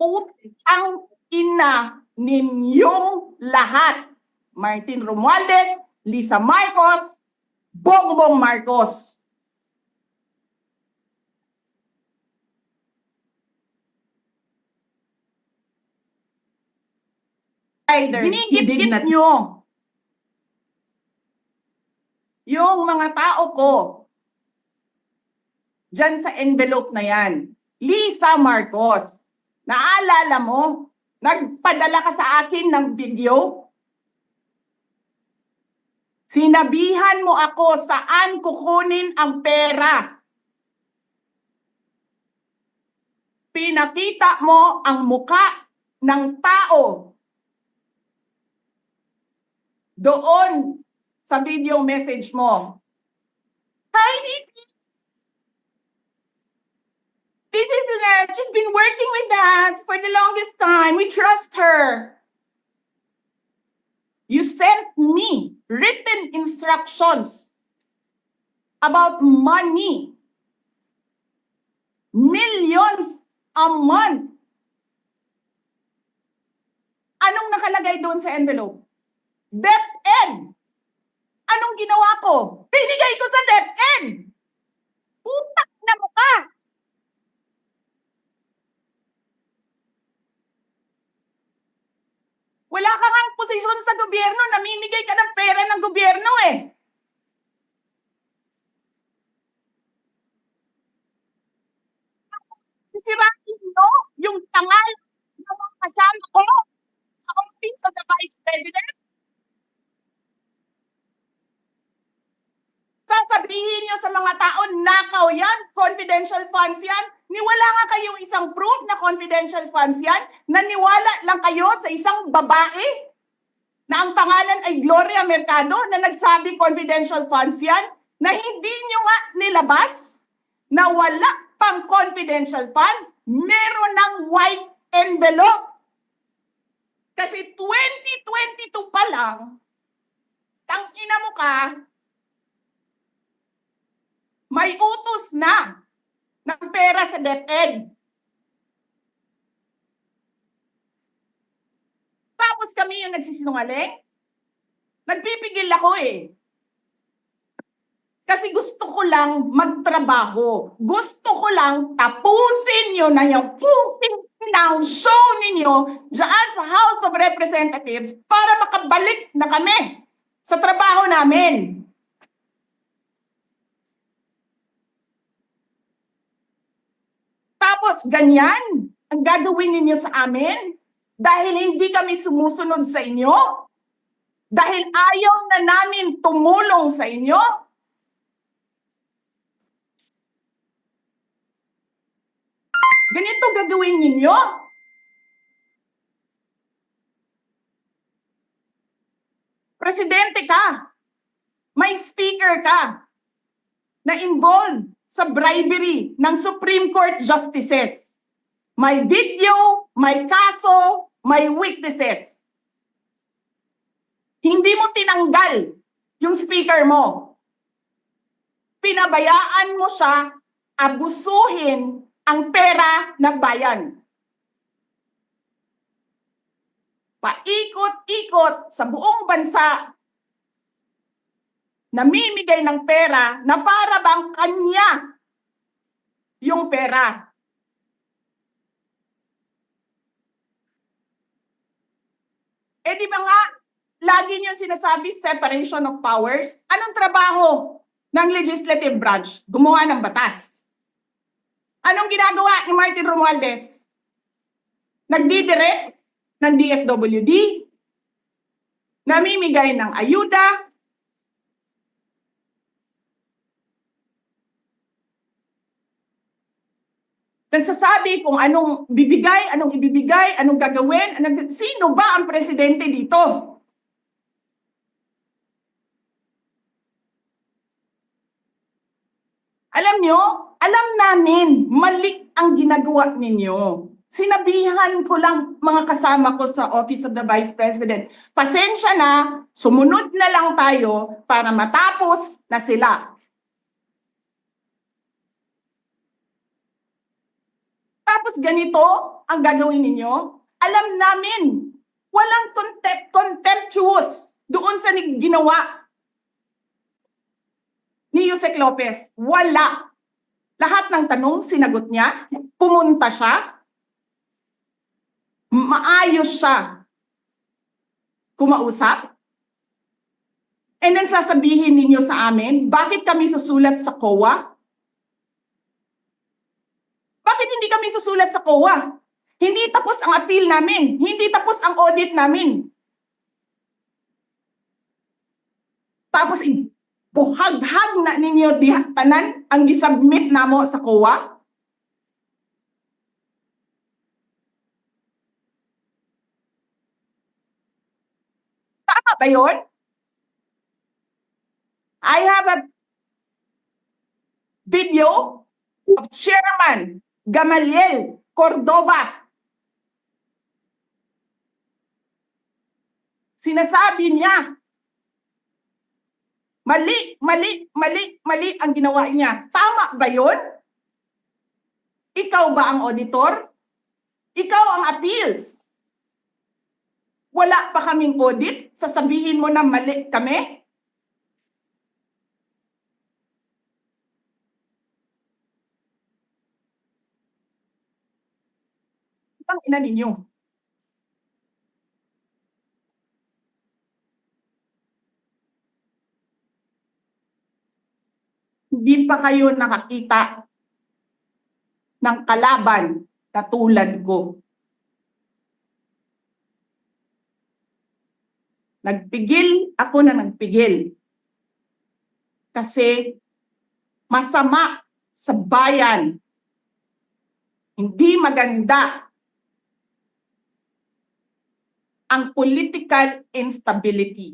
Putang ina ninyong lahat. Martin Romualdez, Lisa Marcos, Bongbong Marcos. Ginigit-git nyo yung mga tao ko dyan sa envelope na yan. Lisa Marcos, naalala mo? Nagpadala ka sa akin ng video? Sinabihan mo ako saan kukunin ang pera. Pinakita mo ang muka ng tao doon sa video message mo. Hi, Nikki. This is she's been working with us for the longest time. We trust her. You sent me written instructions about money. Millions a month. Anong nakalagay doon sa envelope? DepEd. Anong ginawa ko? Binigay ko sa DepEd. Putak na mukha. Wala ka ngang posisyon sa gobyerno, namimigay ka ng pera ng gobyerno eh. Sisirain mo yung tangal ng mga kasama ko sa Office of the Vice President. Sasabihin nyo sa mga tao, nakaw yan, confidential funds yan. Niwala nga kayong isang proof na confidential funds yan. Naniwala lang kayo sa isang babae na ang pangalan ay Gloria Mercado na nagsabi confidential funds yan, na hindi nyo nga nilabas na wala pang confidential funds, meron ng white envelope. Kasi 2022 pa lang, tangina mo ka, may utos na ng pera sa DepEd. Tapos kami yung nagsisinungaling? Nagpipigil ako eh. Kasi gusto ko lang magtrabaho. Gusto ko lang tapusin nyo na yung ng show ninyo dyan sa House of Representatives para makabalik na kami sa trabaho namin. Tapos ganyan ang gagawin ninyo sa amin dahil hindi kami sumusunod sa inyo? Dahil ayaw na namin tumulong sa inyo? Ganito gagawin ninyo? Presidente ka, may speaker ka na involved sa bribery ng Supreme Court justices. May video, may kaso, may witnesses. Hindi mo tinanggal yung speaker mo. Pinabayaan mo siya abusuhin ang pera ng bayan. Paikot-ikot sa buong bansa, namimigay ng pera na para bang kanya yung pera. Eh di ba nga, lagi niyo sinasabi separation of powers? Anong trabaho ng legislative branch? Gumawa ng batas. Anong ginagawa ni Martin Romualdez? Nagdidirect ng DSWD, namimigay ng ayuda, nagsasabi kung anong bibigay, anong ibibigay, anong gagawin, sino ba ang presidente dito? Alam nyo, alam namin, mali ang ginagawa ninyo. Sinabihan ko lang mga kasama ko sa Office of the Vice President, pasensya na, sumunod na lang tayo para matapos na sila. Tapos ganito, ang gagawin ninyo? Alam namin, walang contemptuous doon sa ginawa ni Yusek Lopez. Wala. Lahat ng tanong, sinagot niya. Pumunta siya. Maayos siya kumausap. And then sasabihin ninyo sa amin, bakit kami susulat sa COA? Bakit hindi kami susulat sa COA? Hindi tapos ang appeal namin. Hindi tapos ang audit namin. Tapos buhaghag na ninyo tanan ang gisubmit namo sa COA? Tama ba yun? I have a video of Chairman Gamaliel Cordoba. Sinasabi niya, mali ang ginawa niya. Tama ba yun? Ikaw ba ang auditor? Ikaw ang appeals? Wala pa kaming audit? Sasabihin mo na mali kami? Ang ina ninyo. Hindi pa kayo nakakita ng kalaban na tulad ko. Nagpigil ako na nagpigil. Kasi masama sa bayan. Hindi maganda ang political instability.